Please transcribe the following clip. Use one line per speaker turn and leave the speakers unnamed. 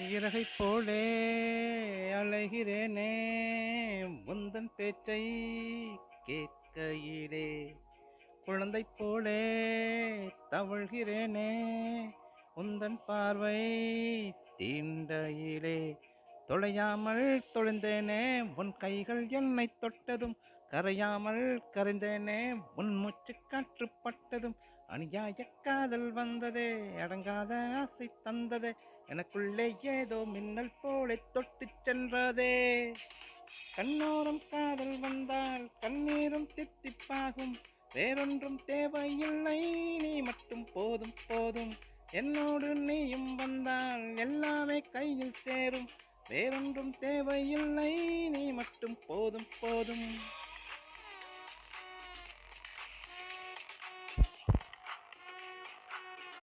இறகைப் போலே அலைகிறேனே உந்தன் பேச்சை கேட்கையிலே குழந்தை போலே தவழ்கிறேனே உந்தன் பார்வை தீண்டையிலே தொலையாமல் தொலைந்தேனே உன் கைகள் என்னை தொட்டதும் கரையாமல் கரைந்தேனே உன் மூச்சு காற்றுப்பட்டதும் அநியாய காதல் வந்ததே அடங்காத ஆசை தந்ததே எனக்குள்ளே ஏதோ மின்னல் போல தொட்டு சென்றதே கண்ணோரம் காதல் வந்தால் கண்ணீரும் தித்திப்பாகும் வேறொன்றும் தேவையில்லை நீ மட்டும் போதும் போதும் என்னோடு நீயும் வந்தால் எல்லாமே கையில் சேரும் வேறொன்றும் தேவையில்லை நீ மட்டும் போதும் போதும்